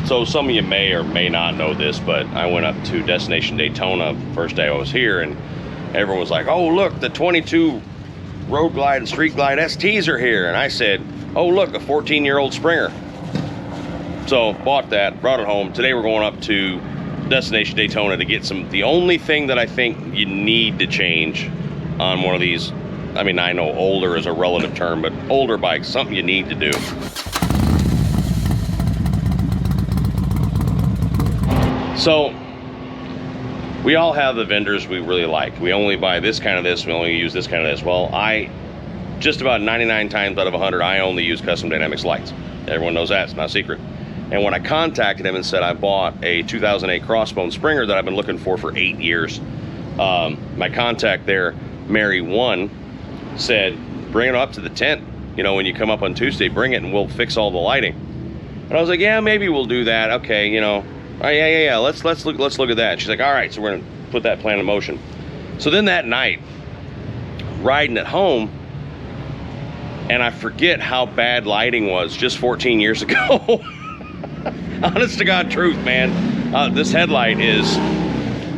So some of you may or may not know this, but I went up to Destination Daytona first day I was here, and everyone was like, oh, look, the 22 Road Glide and Street Glide STs are here. And I said, oh, look, a 14-year-old Springer. So bought that, brought it home. Today we're going up to Destination Daytona to get the only thing that I think you need to change on one of these. I mean, I know older is a relative term, but older bikes, something you need to do. So we all have the vendors we really like. We only buy this kind of this, we only use this kind of this. Well, just about 99 times out of 100, I only use Custom Dynamics lights. Everyone knows that, it's not a secret. And when I contacted him and said I bought a 2008 Crossbone Springer that I've been looking for 8 years, my contact there, Mary 1, said, bring it up to the tent. You know, when you come up on Tuesday, bring it and we'll fix all the lighting. And I was like, yeah, maybe we'll do that. Okay, you know, oh, yeah, let's look at that. She's like, all right, so we're gonna put that plan in motion. So then that night, riding at home, and I forget how bad lighting was just 14 years ago. Honest to God truth, man. This headlight is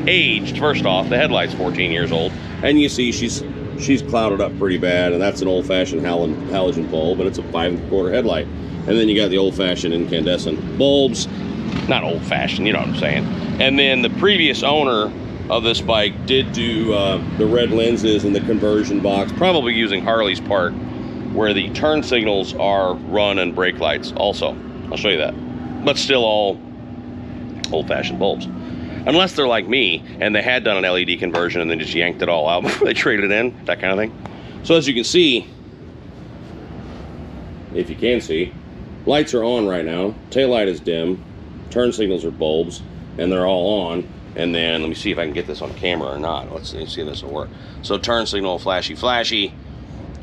aged. First off, the headlight's 14 years old, and you see she's clouded up pretty bad, and that's an old-fashioned halogen bulb, and it's a 5 1/4 headlight. And then you got the old-fashioned incandescent bulbs. Not old-fashioned, you know what I'm saying. And then the previous owner of this bike did do the red lenses and the conversion box, probably using Harley's part, where the turn signals are run and brake lights also. I'll show you that. But still all old-fashioned bulbs. Unless they're like me, and they had done an LED conversion and then just yanked it all out before they traded it in, that kind of thing. So as you can see, if you can see, lights are on right now, taillight is dim, turn signals are bulbs, and they're all on. And then, let me see if I can get this on camera or not. Let's see if this will work. So turn signal, flashy, flashy,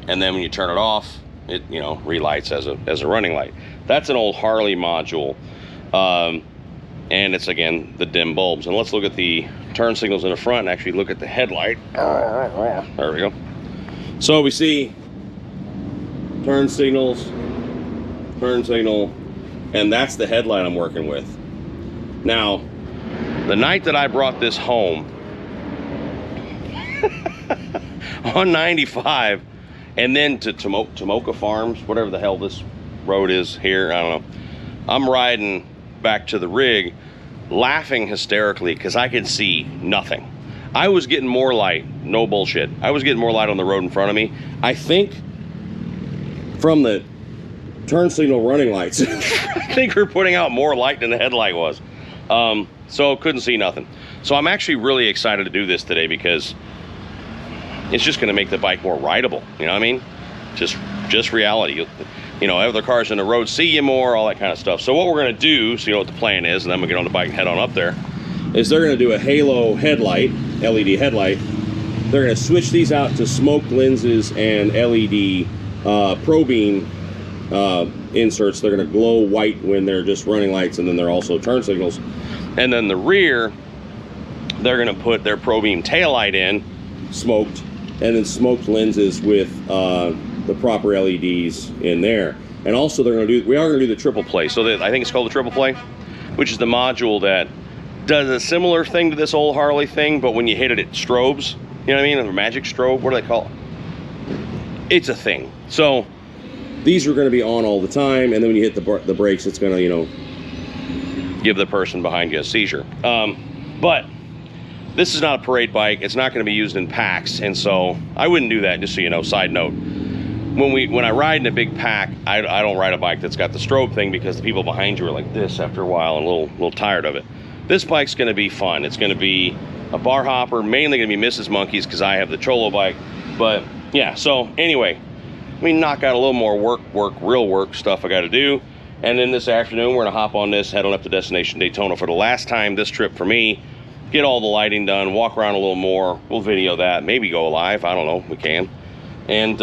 and then when you turn it off, it, you know, relights as a running light. That's an old Harley module, and it's, again, the dim bulbs. And let's look at the turn signals in the front and actually look at the headlight. There we go. So we see turn signal, and that's the headlight I'm working with. Now, the night that I brought this home on 95 and then to Tomoka Farms, whatever the hell this road is here, I don't know, I'm riding back to the rig laughing hysterically because I could see nothing. I was getting more light, no bullshit. I was getting more light on the road in front of me. I think from the turn signal running lights, I think we're putting out more light than the headlight was. So couldn't see nothing. So I'm actually really excited to do this today because it's just going to make the bike more rideable. You know what I mean? Just reality. You know, other cars in the road see you more, all that kind of stuff. So what we're going to do, so you know what the plan is, and then we'll get on the bike and head on up there, is they're going to do a halo headlight, LED headlight. They're going to switch these out to smoked lenses and LED pro beam inserts. They're going to glow white when they're just running lights, and then they're also turn signals. And then the rear, they're going to put their pro beam taillight in, smoked, and then smoked lenses with the proper LEDs in there. And also we are going to do the triple play. So I think it's called the triple play, which is the module that does a similar thing to this old Harley thing, but when you hit it, it strobes. You know what I mean? A magic strobe, what do they call it? It's a thing. So these are going to be on all the time, and then when you hit the brakes, it's going to, you know, give the person behind you a seizure. But this is not a parade bike. It's not going to be used in packs, and so I wouldn't do that, just so you know. Side note, when I ride in a big pack, I don't ride a bike that's got the strobe thing because the people behind you are like this after a while and a little tired of it. This bike's going to be fun. It's going to be a bar hopper, mainly going to be Mrs. Monkey's because I have the Cholo bike. But yeah, so anyway, let me knock out a little more real work stuff I got to do. And then this afternoon, we're going to hop on this, head on up to Destination Daytona for the last time this trip for me. Get all the lighting done, walk around a little more. We'll video that, maybe go live. I don't know, we can. And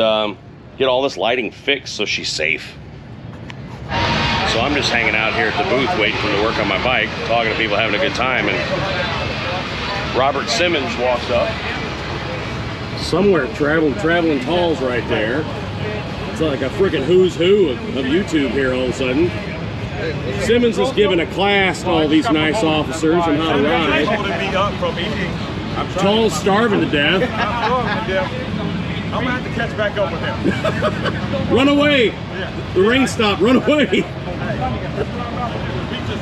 get all this lighting fixed so she's safe. So I'm just hanging out here at the booth waiting for them to work on my bike, talking to people, having a good time. And Robert Simmons walks up. Somewhere traveling talls right there. It's like a freaking who's who of YouTube here all of a sudden. Simmons is giving a class to all these nice officers on how to ride. Tall's starving to death. I'm gonna have to catch back up with him. Run away! The rain stopped. Run away! Pizza's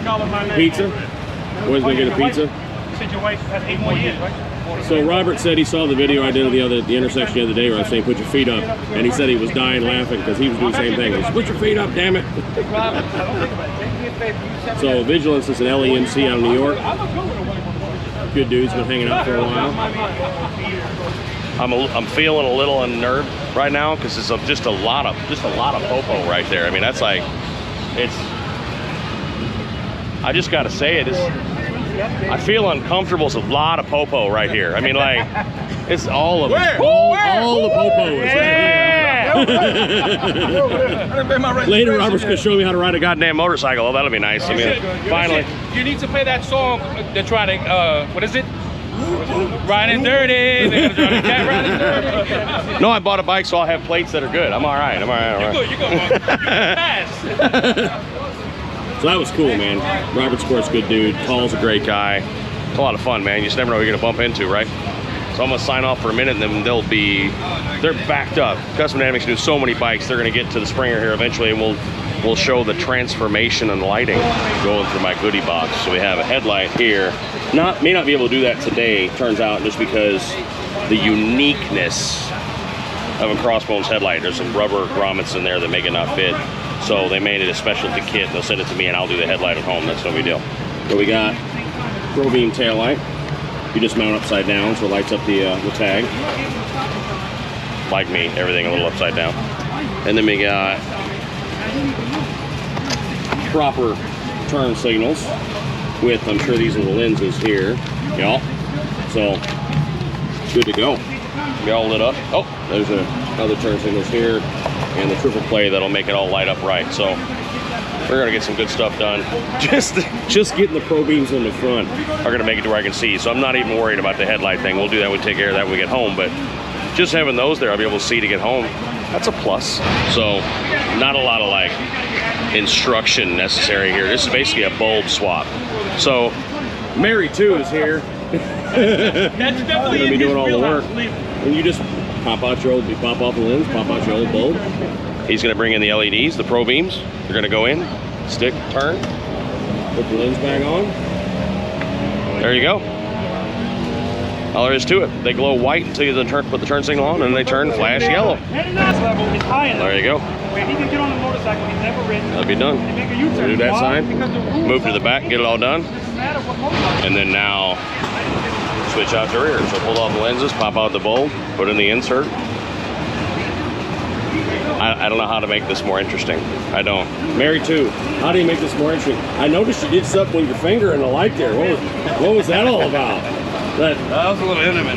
calling my name. Pizza? Boys gonna get a pizza? Said your wife has 8 more years, right? So Robert said he saw the video I did at the intersection the other day where I was saying put your feet up, and he said he was dying laughing because he was doing the same thing. He said, put your feet up, damn it! So Vigilance is an LEMC out of New York. Good dude's been hanging out for a while. I'm feeling a little unnerved right now because it's just a lot of popo right there. I mean, that's like, I just got to say it. I feel uncomfortable. It's a lot of popo right here. I mean, like, it's all of it. All the popo is right here. Later, Robert's gonna show me how to ride a goddamn motorcycle. Oh, that'll be nice. I mean, finally. You need to play that song. They're trying to, what is it? Riding dirty. Riding dirty. No, I bought a bike, so I'll have plates that are good. I'm all right. I'm all right. You're good. You're fast. So that was cool, man. Robert Squirt's a good dude. Paul's a great guy. It's a lot of fun, man. You just never know what you're gonna bump into, right? So I'm gonna sign off for a minute, and then they're backed up. Custom Dynamics do so many bikes. They're gonna get to the Springer here eventually, and we'll show the transformation and lighting going through my goodie box. So we have a headlight here. May not be able to do that today, turns out, just because the uniqueness of a Crossbones headlight. There's some rubber grommets in there that make it not fit. So they made it a specialty kit. They'll send it to me and I'll do the headlight at home. That's no big deal. So we got Pro Beam taillight. You just mount upside down so it lights up the tag. Like me, everything a little upside down. And then we got proper turn signals with, I'm sure these are the lenses here. Yeah. So good to go. We all lit up. Oh, there's another turn signals here. And the triple play that'll make it all light up right. So we're gonna get some good stuff done. Just getting the Pro Beams in the front are gonna make it to where I can see. So I'm not even worried about the headlight thing. We'll do that. We'll take care of that when we get home. But just having those there, I'll be able to see to get home. That's a plus. So not a lot of like instruction necessary here. This is basically a bulb swap. So Mary 2 is here. That's definitely gonna be doing all the work. And you just pop off the lens, pop out your old bulb. He's gonna bring in the LEDs, the Pro Beams. They're gonna go in, stick, turn, put the lens bag on. There you go. All there is to it. They glow white until you put the turn signal on, and then they turn flash yellow. There you go. That'll be done. We'll do that side, move to the back, get it all done. And then now, switch out the rear. So pull off the lenses, pop out the bulb, put in the insert. I don't know how to make this more interesting. I don't. Mary 2, how do you make this more interesting? I noticed you did something with your finger in the light there. What was that all about? That was a little intimate.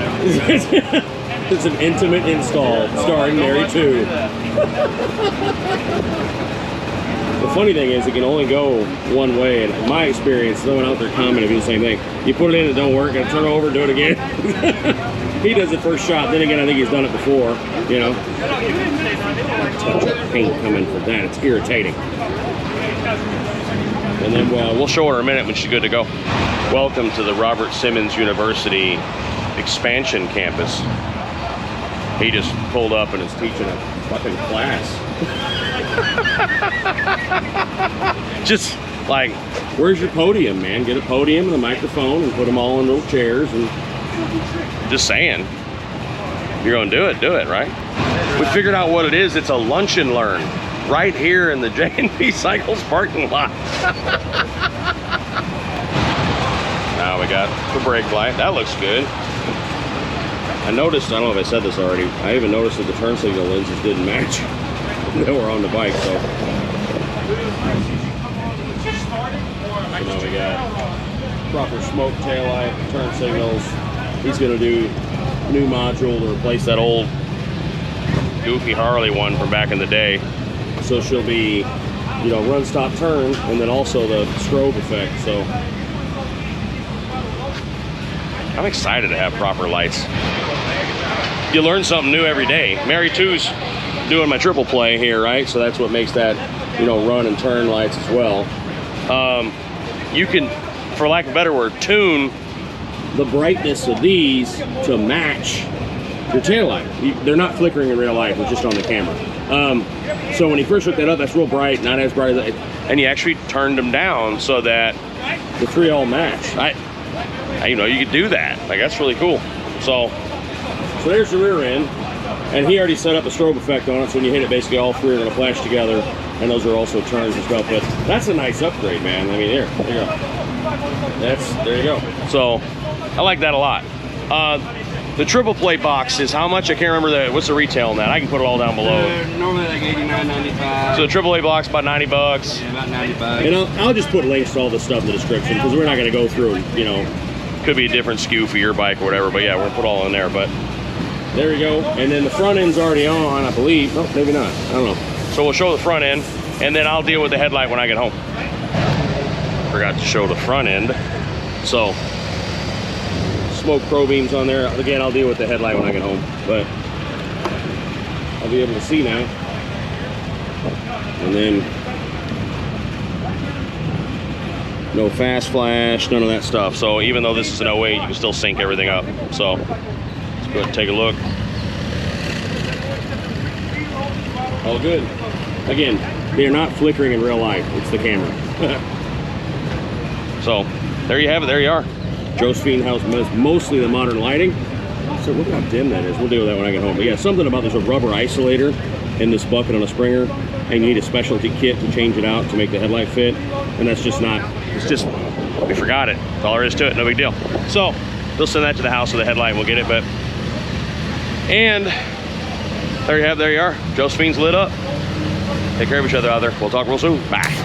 It's an intimate install starring Mary 2. The funny thing is, it can only go one way, and in my experience, someone out there commented do the same thing. You put it in, it don't work, and turn over, do it again. He does it first shot. Then again, I think he's done it before. You know, touch of paint coming for that. It's irritating. And then we'll show her in a minute when she's good to go. Welcome to the Robert Simmons University expansion campus. He just pulled up and is teaching a fucking class. Just like, where's your podium, man? Get a podium and a microphone and put them all in little chairs. And just saying, if you're gonna do it, right? We figured out what it is. It's a lunch and learn right here in the J&P Cycles parking lot. Now we got the brake light. That looks good. I noticed, I don't know if I said this already, I even noticed that the turn signal lenses didn't match. They were on the bike, so now we got proper smoke taillight, turn signals. He's gonna do new module to replace that old goofy Harley one from back in the day. So she'll be, you know, run, stop, turn, and then also the strobe effect. So I'm excited to have proper lights. You learn something new every day. Mary 2's doing my triple play here, right? So that's what makes that, you know, run and turn lights as well. you can, for lack of a better word, tune the brightness of these to match your taillight. They're not flickering in real life, it's just on the camera. So when he first hooked that up, that's real bright, not as bright as and you actually turned them down so that the three all match. you know, you could do that. Like, that's really cool. So there's the rear end, and he already set up a strobe effect on it, so when you hit it, basically all three are gonna flash together, and those are also turns and stuff. But that's a nice upgrade, man. I mean, there you go. There you go. So I like that a lot. The triple plate box is how much? I can't remember what's the retail on that. I can put it all down below. Normally like $89.95. So the triple A box about 90 bucks. Yeah, about 90 bucks. And I'll just put links to all this stuff in the description, because we're not gonna go through, you know. Could be a different SKU for your bike or whatever, but yeah, we're gonna put all in there. But there you go. And then the front end's already on, I believe. Oh, maybe not. I don't know. so we'll show the front end, and then I'll deal with the headlight when I get home. Forgot to show the front end. So smoke pro beams on there. Again, I'll deal with the headlight when I get home, but I'll be able to see now. And then no fast flash, none of that stuff. So even though this is an 08, you can still sync everything up. So let's go ahead and take a look. All good. Again, they're not flickering in real life. It's the camera. So there you have it. There you are. Josephine House has mostly the modern lighting. So look how dim that is. We'll deal with that when I get home. But yeah, something about there's a rubber isolator in this bucket on a Springer, and you need a specialty kit to change it out to make the headlight fit. And that's just not, It's just, we forgot it. That's all there is to it. No big deal. So they'll send that to the house with the headlight and we'll get it. But, and there you have, there you are. Josephine's lit up. Take care of each other out there. We'll talk real soon. Bye.